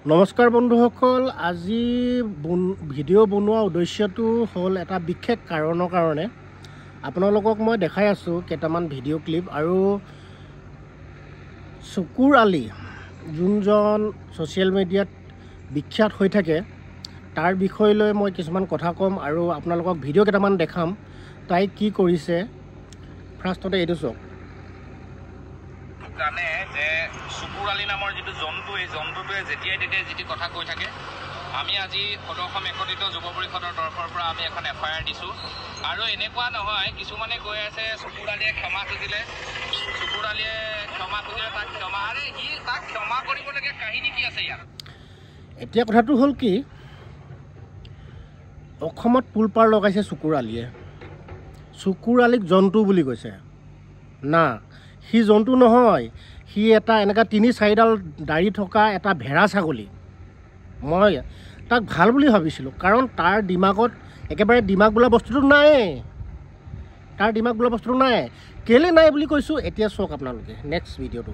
নমস্কাৰ বন্ধুসকল, আজি ভিডিঅ' বনোৱা উদ্দেশ্যটো হ'ল এটা বিশেষ কাৰণৰ কাৰণে আপোনালোকক মই দেখাই আছোঁ কেইটামান ভিডিঅ' ক্লিপ। আৰু চকুৰ আলি যোনজন ছ'চিয়েল মিডিয়াত বিখ্যাত হৈ থাকে তাৰ বিষয় লৈ মই কিছুমান কথা ক'ম আৰু আপোনালোকক ভিডিঅ' কেইটামান দেখাম তাই কি কৰিছে। ফাৰ্ষ্টতে এইটো চাওক। জানে যে চকুৰ আলি নামৰ যিটো জন্তু, এই জন্তুটোৱে যেতিয়াই তেতিয়াই যিটি কথা কৈ থাকে। আমি আজি সদৌ অসম একত্ৰিত যুৱ পৰিষদৰ তৰফৰ পৰা আমি এখন FIR দিছোঁ। আৰু এনেকুৱা নহয় কিছুমানে কৈ আছে চকুৰ আলিয়ে ক্ষমা খুজিলে, চকুৰ আলিয়ে ক্ষমা খুজিলে তাক ক্ষমা, আৰে সি তাক ক্ষমা কৰিবলগীয়া কাহিনী কি আছে ইয়াত? এতিয়া কথাটো হ'ল কি, অসমত পুলপাৰ লগাইছে চকুৰ আলিয়ে। চকুৰ আলিক জন্তু বুলি কৈছে না, সি জন্তু নহয়, সি এটা এনেকুৱা ৩-৪ডাল দাড়ি থকা এটা ভেড়া ছাগলী। মই তাক ভাল বুলি ভাবিছিলোঁ, কাৰণ তাৰ দিমাগত একেবাৰে দিমাগ বোলা বস্তুটো নাই। তাৰ দিমাগ বোলা বস্তুটো নাই। কেলৈ নাই বুলি কৈছোঁ এতিয়া চাওক আপোনালোকে নেক্সট ভিডিঅ'টো।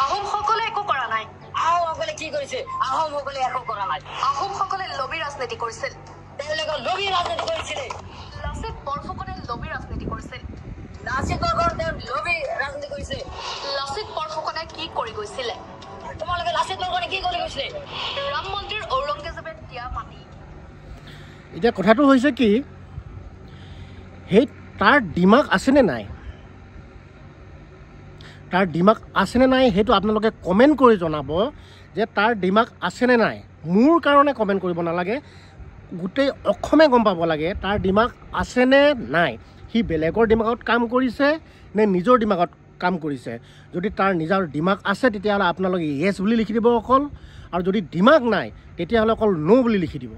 আহোমসকলে একো কৰা নাই। আহোমসকলে কি কৰিছে? আহোমসকলে একো কৰা নাই। আহোমসকলে লবি ৰাজনীতি কৰিছিল। তেওঁলোকে লবি ৰাজনীতি কৰিছিলে। লাচিত বৰফুকনে লবি ৰাজনীতি কৰিছিল। লাচিত বৰফুকনে লবি ৰাজনীতি কৰিছে। লাচিত বৰফুকনে কি কৰি গৈছিলে? তোমালোকে লাচিত বৰফুকনে কি কৰি গৈছিলে? ৰাম মন্দিৰ ঔৰংগজেবে দিয়া মাটি। এতিয়া কথাটো হৈছে কি, সেই তাৰ দিমাগ আছেনে নাই, তাৰ দিমাগ আছেনে নাই সেইটো আপোনালোকে কমেণ্ট কৰি জনাব যে তাৰ দিমাগ আছেনে নাই। মোৰ কাৰণে কমেণ্ট কৰিব নালাগে, গোটেই অসমে গম পাব লাগে তাৰ দিমাগ আছেনে নাই। সি বেলেগৰ দিমাগত কাম কৰিছে নে নিজৰ দিমাগত কাম কৰিছে। যদি তাৰ নিজৰ দিমাগ আছে তেতিয়াহ'লে আপোনালোকে য়েছ বুলি লিখি দিব অকল, আৰু যদি দিমাগ নাই তেতিয়াহ'লে অকল ন' বুলি লিখি দিব।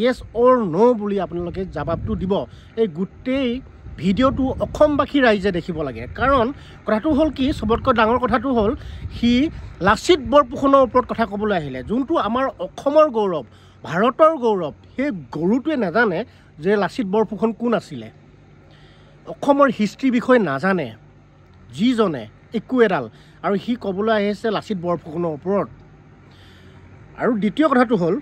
য়েছ অৰ ন' বুলি আপোনালোকে জবাবটো দিব। এই গোটেই ভিডিঅ'টো অসমবাসী ৰাইজে দেখিব লাগে। কাৰণ কথাটো হ'ল কি, চবতকৈ ডাঙৰ কথাটো হ'ল সি লাচিত বৰফুকনৰ ওপৰত কথা ক'বলৈ আহিলে, যোনটো আমাৰ অসমৰ গৌৰৱ, ভাৰতৰ গৌৰৱ। সেই গৰুটোৱে নাজানে যে লাচিত বৰফুকন কোন আছিলে, অসমৰ হিষ্ট্ৰীৰ বিষয়ে নাজানে যিজনে একো এডাল, আৰু সি ক'বলৈ আহিছে লাচিত বৰফুকনৰ ওপৰত। আৰু দ্বিতীয় কথাটো হ'ল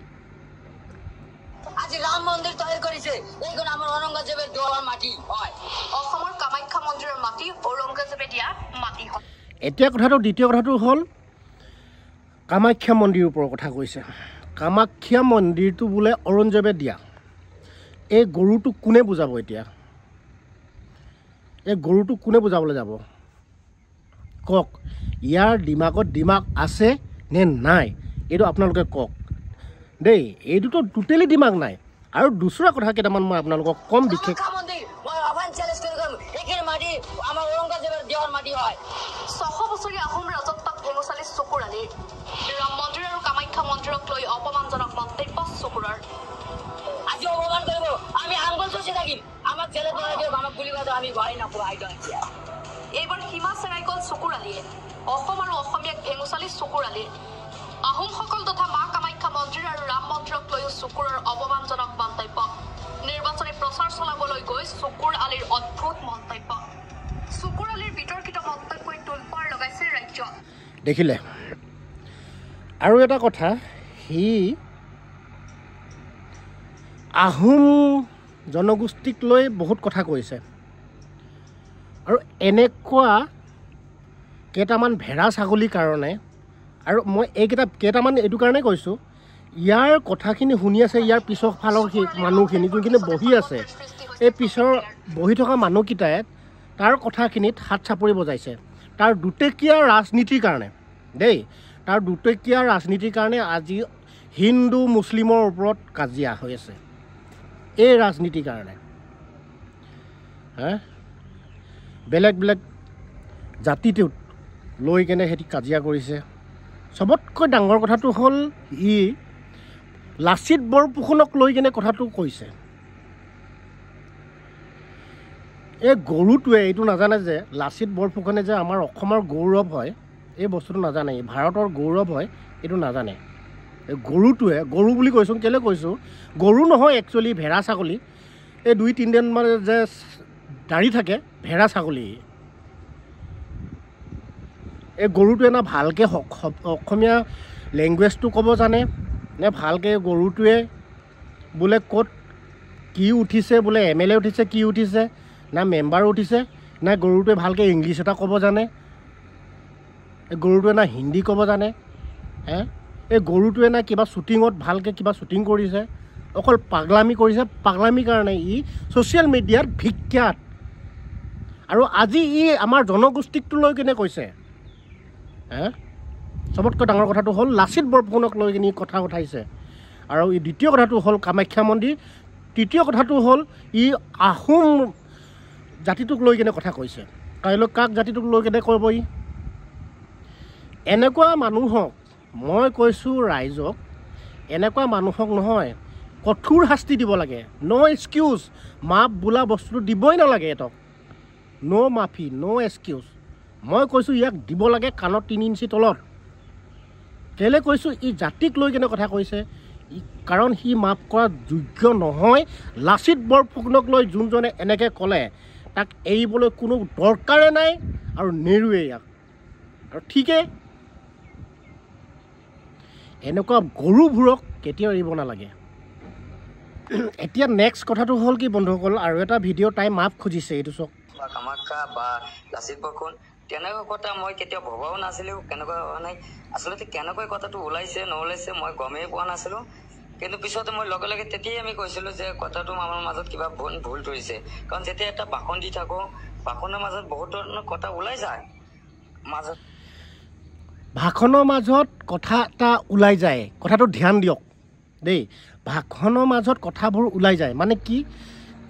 আজি ৰাম মন্দিৰ তৈয়াৰ কৰিছে, এইখন আমাৰ ঔৰংগজেবে দোৱাৰ মাটি হয়। অসমৰ কামাখ্যা মন্দিৰৰ মাটি ঔৰংগজেবে দিয়া মাটি হয়। এতিয়া কথাটো দ্বিতীয় কথাটো হ'ল কামাখ্যা মন্দিৰৰ ওপৰত কথা কৈছে। কামাখ্যা মন্দিৰটো বোলে ঔৰংগজেবে দিয়া। এই গৰুটো কোনে বুজাব এতিয়া? এই গৰুটো কোনে বুজাবলৈ যাব কওক? ইয়াৰ দিমাগত দিমাগ আছে নে নাই এইটো আপোনালোকে কওক দেই। এইটোতো টোটেলি দিমাগ নাই। আৰু দুচৰা কথা কেইটামান মই আপোনালোকক কম বিশেষ। 600 বছৰীয়া আহোম ৰাজত্বত ভেঙুচালি চকুৰ আলিৰ। ৰাম মন্দিৰ আৰু কামাখ্যা মন্দিৰক লৈ অপমানজনক মন্তব্য চকুৰৰ। আজি অপমান কৰিব, আমি আঙুল চচি থাকিম। আমাক জেলত ভৰাই দিয়ক, আমাক গুলি কৰি আমি ভৰাই নকৰোঁ। এইবাৰ সীমা চেৰাই গ'ল চকুৰ আলিয়ে। অসম আৰু অসমীয়াক ভেঙুচালি চকুৰ আলিৰ। আহোমসকল তথা মা কামাখ্যা মন্দিৰ আৰু ৰাম মন্দিৰক লৈও চকুৰৰ অপমানজনক মন্তব্য। নিৰ্বাচনী প্ৰচাৰ চলাবলৈ গৈ চকুৰ আলিৰ অদ্ভুত মন্তব্য। চকুৰ আলিৰ বিতৰ্কিত মন্তব্যই তোলপাৰ লগাইছে ৰাজ্য। দেখিলে? আৰু এটা কথা, সি আহোম জনগোষ্ঠীক লৈ বহুত কথা কৈছে। আৰু এনেকুৱা কেইটামান ভেড়া ছাগলীৰ কাৰণে, আৰু মই কেইটামান এইটো কাৰণে কৈছোঁ, ইয়াৰ কথাখিনি শুনি আছে ইয়াৰ পিছৰ ফালৰ মানুহখিনি যোনখিনি বহি আছে, এই পিছৰ বহি থকা মানুহকেইটাই তাৰ কথাখিনিত হাত চাপৰি বজাইছে। তাৰ দুটকীয়া ৰাজনীতিৰ কাৰণে দেই, তাৰ দুটকীয়া ৰাজনীতিৰ কাৰণে আজি হিন্দু মুছলিমৰ ওপৰত কাজিয়া হৈ আছে। এই ৰাজনীতিৰ কাৰণে বেলেগ বেলেগ জাতিটোত লৈ কেনে সিহঁতি কাজিয়া কৰিছে। চবতকৈ ডাঙৰ কথাটো হ'ল ই লাচিত বৰফুকনক লৈ কেনে কথাটো কৈছে। এই গৰুটোৱে এইটো নাজানে যে লাচিত বৰফুকনে যে আমাৰ অসমৰ গৌৰৱ হয়, এই বস্তুটো নাজানে। ভাৰতৰ গৌৰৱ হয় এইটো নাজানে। এই গৰুটোৱে, গৰু বুলি কৈছোঁ কেলৈ কৈছোঁ, গৰু নহয় একচুৱেলি ভেড়া ছাগলী। এই 2-3 দিন মানে যে দাড়ি থাকে, ভেড়া ছাগলী। এই গৰুটোৱে না ভালকৈ অসমীয়া লেংগুৱেজটো ক'ব জানে নে ভালকৈ গৰুটোৱে বোলে ক'ত কি উঠিছে বোলে MLA উঠিছে কি উঠিছে না মেম্বাৰ উঠিছে না গৰুটোৱে ভালকৈ ইংলিছ এটা ক'ব জানে এই গৰুটোৱে না হিন্দী ক'ব জানে এই গৰুটোৱে না কিবা শ্বুটিঙত ভালকৈ কিবা শ্বুটিং কৰিছে অকল পাগলামি কৰিছে পাগলামিৰ কাৰণে ই ছ'চিয়েল মিডিয়াত বিখ্যাত আৰু আজি ই আমাৰ জনগোষ্ঠীকটো লৈ কিনে কৈছে চবতকৈ ডাঙৰ কথাটো হ'ল লাচিত বৰফুকনক লৈ কিনে কথা উঠাইছে আৰু ই দ্বিতীয় কথাটো হ'ল কামাখ্যা মন্দিৰ তৃতীয় কথাটো হ'ল ই আহোম জাতিটোক লৈ কিনে কথা কৈছে কাইলৈ কাক জাতিটোক লৈ কিনে কৰিব ই এনেকুৱা মানুহক মই কৈছোঁ ৰাইজক এনেকুৱা মানুহক নহয় কঠোৰ শাস্তি দিব লাগে ন' এক্সকিউজ মাপ বোলা বস্তুটো দিবই নালাগে এটক ন' মাফি ন' এক্সকিউজ মই কৈছোঁ ইয়াক দিব লাগে কাণত 3 ইঞ্চি তলত কেলৈ কৈছোঁ ই জাতিক লৈ কিনে কথা কৈছে কাৰণ সি মাফ কৰা যোগ্য নহয় লাচিত বৰফুকনক লৈ যোনজনে এনেকৈ ক'লে তাক এৰিবলৈ কোনো দৰকাৰে নাই আৰু নেৰুৱে ইয়াক আৰু ঠিকেই এনেকুৱা গৰুবোৰক কেতিয়াও এৰিব নালাগে এতিয়া নেক্সট কথাটো হ'ল কি বন্ধুসকল আৰু এটা ভিডিঅ' তাই মাফ খুজিছে এইটো চাওক কামাখ্যা বা লাচিত বৰফুকন তেনেকুৱা কথা মই কেতিয়াও ভবাও নাছিলোঁ কেনেকুৱা হোৱা নাই আচলতে কেনেকৈ কথাটো ওলাইছে নোলাইছে মই গমেই পোৱা নাছিলোঁ কিন্তু পিছতে মই লগে লগে তেতিয়াই আমি কৈছিলোঁ যে কথাটো আমাৰ মাজত কিবা ভুল ধৰিছে কাৰণ যেতিয়া এটা ভাষণ দি থাকোঁ ভাষণৰ মাজত বহুত ধৰণৰ কথা ওলাই যায় মাজত ভাষণৰ মাজত কথা এটা ওলাই যায় কথাটো ধ্যান দিয়ক দেই ভাষণৰ মাজত কথাবোৰ ওলাই যায় মানে কি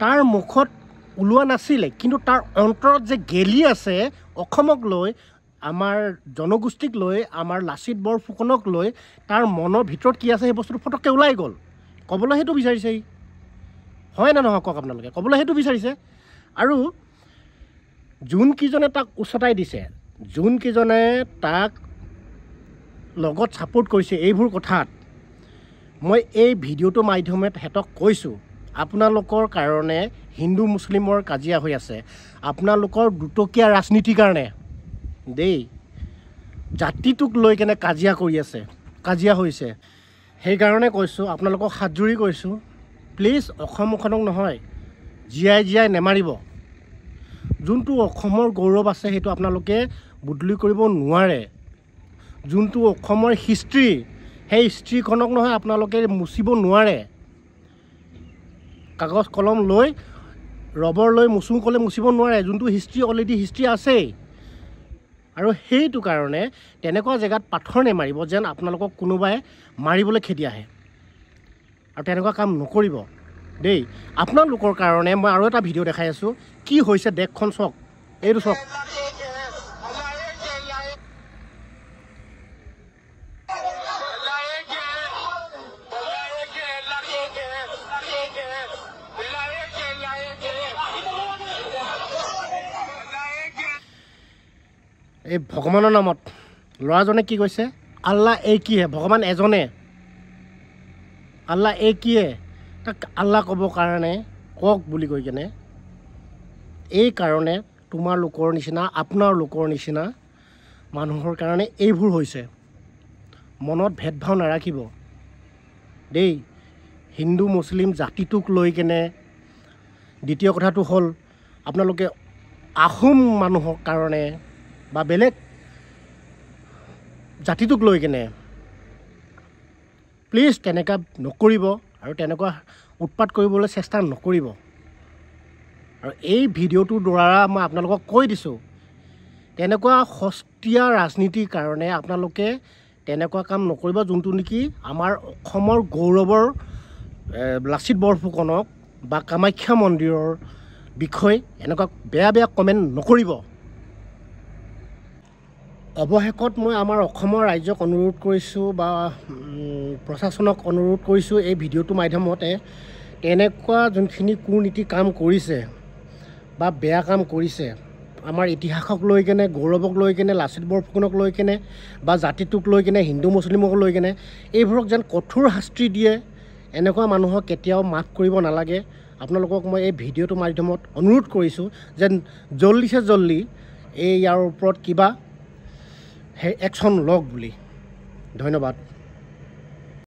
তাৰ মুখত ওলোৱা নাছিলে কিন্তু তাৰ অন্তৰত যে গেলি আছে অসমক লৈ আমাৰ জনগোষ্ঠীক লৈ আমাৰ লাচিত বৰফুকনক লৈ তাৰ মনৰ ভিতৰত কি আছে সেই বস্তুটো ফটককৈ ওলাই গ'ল ক'বলৈ সেইটো বিচাৰিছে হয় নে নহয় কওক আপোনালোকে ক'বলৈ সেইটো বিচাৰিছে আৰু যোনকেইজনে তাক উচতাই দিছে যোনকেইজনে তাক লগত ছাপোৰ্ট কৰিছে এইবোৰ কথাত মই এই ভিডিঅ'টোৰ মাধ্যমে সিহঁতক কৈছোঁ আপোনালোকৰ কাৰণে হিন্দু মুছলিমৰ কাজিয়া হৈ আছে আপোনালোকৰ দুটকীয়া ৰাজনীতিৰ কাৰণে দেই জাতিটোক লৈ কেনে কাজিয়া কৰি আছে কাজিয়া হৈছে সেইকাৰণে কৈছোঁ আপোনালোকক হাতজোৰি কৈছোঁ প্লিজ অসমখনক নহয় জীয়াই নেমাৰিব যোনটো অসমৰ গৌৰৱ আছে সেইটো আপোনালোকে বদলি কৰিব নোৱাৰে যোনটো অসমৰ হিষ্ট্ৰী সেই হিষ্ট্ৰীখনক নহয় আপোনালোকে মুচিব নোৱাৰে কাগজ কলম লৈ ৰবৰ লৈ মুচোঁ ক'লে মুচিব নোৱাৰে যোনটো হিষ্ট্ৰী অলৰেডি হিষ্ট্ৰী আছেই আৰু সেইটো কাৰণে তেনেকুৱা জেগাত পাথৰ নেমাৰিব যেন আপোনালোকক কোনোবাই মাৰিবলৈ খেদি আহে আৰু তেনেকুৱা কাম নকৰিব দেই আপোনালোকৰ কাৰণে মই আৰু এটা ভিডিঅ' দেখাই আছোঁ কি হৈছে দেশখন চাওক এইটো চাওক এই ভগৱানৰ নামত ল'ৰাজনে কি কৈছে আল্লাহ এই কি হে ভগৱান এজনে আল্লাহ এই কি হে তাক আল্লাহ ক'বৰ কাৰণে কওক বুলি কৈ কেনে এই কাৰণে তোমালোকৰ নিচিনা আপোনাৰ লোকৰ নিচিনা মানুহৰ কাৰণে এইবোৰ হৈছে মনত ভেদভাৱ নাৰাখিব দেই হিন্দু মুছলিম জাতিটোক লৈ কেনে দ্বিতীয় কথাটো হ'ল আপোনালোকে আহোম মানুহৰ কাৰণে বা বেলেগ জাতিটোক লৈ কেনে প্লিজ তেনেকুৱা নকৰিব আৰু তেনেকুৱা উৎপাত কৰিবলৈ চেষ্টা নকৰিব আৰু এই ভিডিঅ'টোৰ দ্বাৰা মই আপোনালোকক কৈ দিছোঁ তেনেকুৱা সস্তীয়া ৰাজনীতিৰ কাৰণে আপোনালোকে তেনেকুৱা কাম নকৰিব যোনটো নেকি আমাৰ অসমৰ গৌৰৱৰ লাচিত বৰফুকনক বা কামাখ্যা মন্দিৰৰ বিষয়ে এনেকুৱা বেয়া কমেণ্ট নকৰিব অৱশেষত মই আমাৰ অসমৰ ৰাইজক অনুৰোধ কৰিছোঁ বা প্ৰশাসনক অনুৰোধ কৰিছোঁ এই ভিডিঅ'টোৰ মাধ্যমতে তেনেকুৱা যোনখিনি কুনীতি কাম কৰিছে বা বেয়া কাম কৰিছে আমাৰ ইতিহাসক লৈ কেনে গৌৰৱক লৈ কেনে লাচিত বৰফুকনক লৈ কেনে বা জাতিটোক লৈ কেনে হিন্দু মুছলিমক লৈ কেনে এইবোৰক যেন কঠোৰ শাস্তি দিয়ে এনেকুৱা মানুহক কেতিয়াও মাফ কৰিব নালাগে আপোনালোকক মই এই ভিডিঅ'টোৰ মাধ্যমত অনুৰোধ কৰিছোঁ যেন জল্দিছে জল্দি এই ইয়াৰ ওপৰত কিবা সেই একশ্যন লওক বুলি। ধন্যবাদ।